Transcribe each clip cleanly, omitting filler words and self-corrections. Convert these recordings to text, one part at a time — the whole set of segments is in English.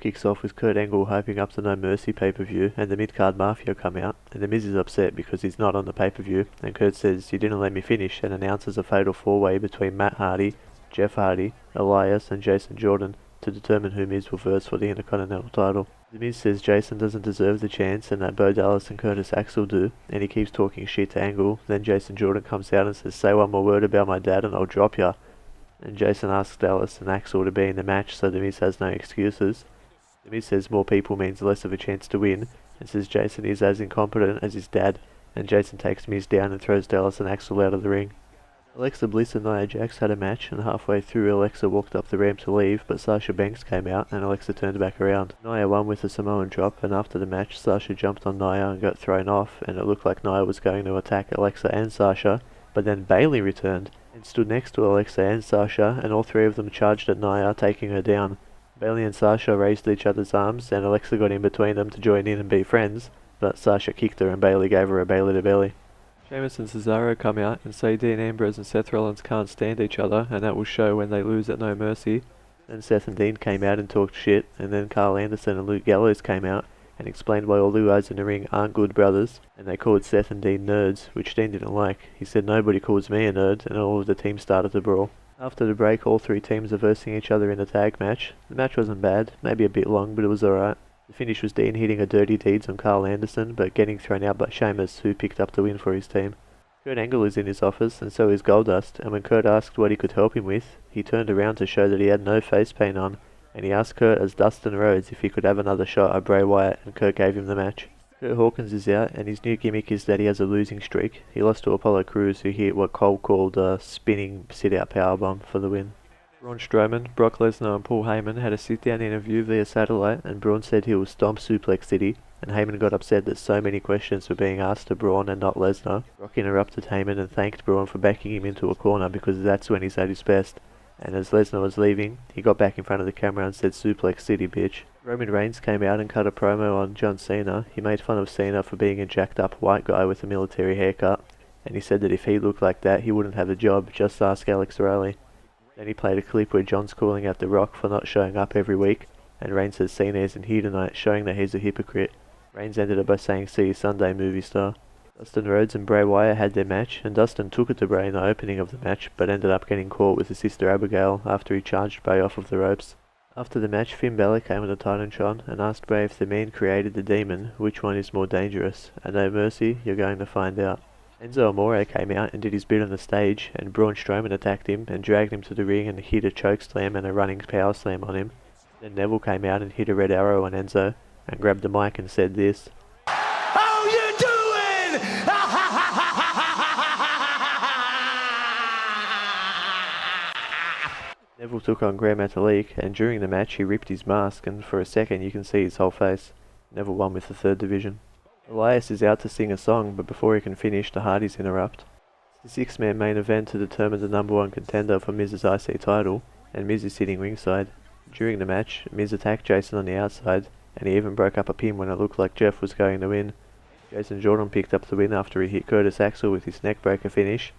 kicks off with Kurt Angle hyping up the No Mercy pay-per-view, and the mid-card Mafia come out, and The Miz is upset because he's not on the pay-per-view, and Kurt says, "You didn't let me finish," and announces a fatal four-way between Matt Hardy, Jeff Hardy, Elias, and Jason Jordan to determine who Miz will verse for the Intercontinental title. The Miz says Jason doesn't deserve the chance and that Bo Dallas and Curtis Axel do, and he keeps talking shit to Angle. Then Jason Jordan comes out and says, "Say one more word about my dad and I'll drop ya." And Jason asks Dallas and Axel to be in the match, so The Miz has no excuses. The Miz says more people means less of a chance to win, and says Jason is as incompetent as his dad, and Jason takes Miz down and throws Dallas and Axel out of the ring. Alexa Bliss and Nia Jax had a match, and halfway through Alexa walked up the ramp to leave, but Sasha Banks came out and Alexa turned back around. Nia won with a Samoan drop, and after the match Sasha jumped on Nia and got thrown off, and it looked like Nia was going to attack Alexa and Sasha, but then Bayley returned and stood next to Alexa and Sasha, and all three of them charged at Nia, taking her down. Bayley and Sasha raised each other's arms, and Alexa got in between them to join in and be friends, but Sasha kicked her and Bayley gave her a Bayley to belly. Sheamus and Cesaro come out and say Dean Ambrose and Seth Rollins can't stand each other, and that will show when they lose at No Mercy. Then Seth and Dean came out and talked shit, and then Carl Anderson and Luke Gallows came out and explained why all the guys in the ring aren't good brothers, and they called Seth and Dean nerds, which Dean didn't like. He said nobody calls me a nerd, and all of the team started to brawl. After the break, all three teams are versing each other in a tag match. The match wasn't bad, maybe a bit long, but it was alright. The finish was Dean hitting a dirty deeds on Carl Anderson, but getting thrown out by Sheamus, who picked up the win for his team. Kurt Angle is in his office, and so is Goldust, and when Kurt asked what he could help him with, he turned around to show that he had no face paint on, and he asked Kurt as Dustin Rhodes if he could have another shot at Bray Wyatt, and Kurt gave him the match. Kurt Hawkins is out, and his new gimmick is that he has a losing streak. He lost to Apollo Crews, who hit what Cole called a spinning sit-out powerbomb for the win. Braun Strowman, Brock Lesnar and Paul Heyman had a sit-down interview via satellite, and Braun said he will stomp Suplex City, and Heyman got upset that so many questions were being asked to Braun and not Lesnar. Brock interrupted Heyman and thanked Braun for backing him into a corner because that's when he's at his best. And as Lesnar was leaving, he got back in front of the camera and said, "Suplex City, bitch." Roman Reigns came out and cut a promo on John Cena. He made fun of Cena for being a jacked up white guy with a military haircut, and he said that if he looked like that, he wouldn't have a job, just ask Alex Riley. Then he played a clip where John's calling out The Rock for not showing up every week, and Reigns says Cena isn't here tonight, showing that he's a hypocrite. Reigns ended it by saying, "See you Sunday, movie star." Dustin Rhodes and Bray Wyatt had their match, and Dustin took it to Bray in the opening of the match, but ended up getting caught with his sister Abigail after he charged Bray off of the ropes. After the match, Finn Balor came on the Titantron and asked Bray if the man created the demon, which one is more dangerous. At No Mercy, you're going to find out. Enzo Amore came out and did his bit on the stage, and Braun Strowman attacked him and dragged him to the ring and hit a chokeslam and a running power slam on him. Then Neville came out and hit a red arrow on Enzo, and grabbed the mic and said this. How you doing? Neville took on Gran Metalik, and during the match he ripped his mask, and for a second you can see his whole face. Neville won with the 3rd division. Elias is out to sing a song, but before he can finish, the Hardys interrupt. It's the 6-man main event to determine the number 1 contender for Miz's IC title, and Miz is sitting ringside. During the match, Miz attacked Jason on the outside, and he even broke up a pin when it looked like Jeff was going to win. Jason Jordan picked up the win after he hit Curtis Axel with his neckbreaker finish,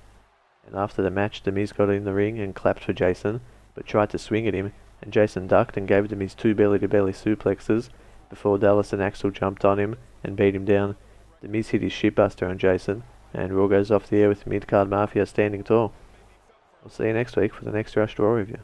and after the match The Miz got in the ring and clapped for Jason, but tried to swing at him, and Jason ducked and gave The Miz 2 belly-to-belly suplexes before Dallas and Axel jumped on him and beat him down. The Miz hit his shitbuster on Jason, and Raw goes off the air with Mid-Card Mafia standing tall. I'll see you next week for the next Rush Raw review.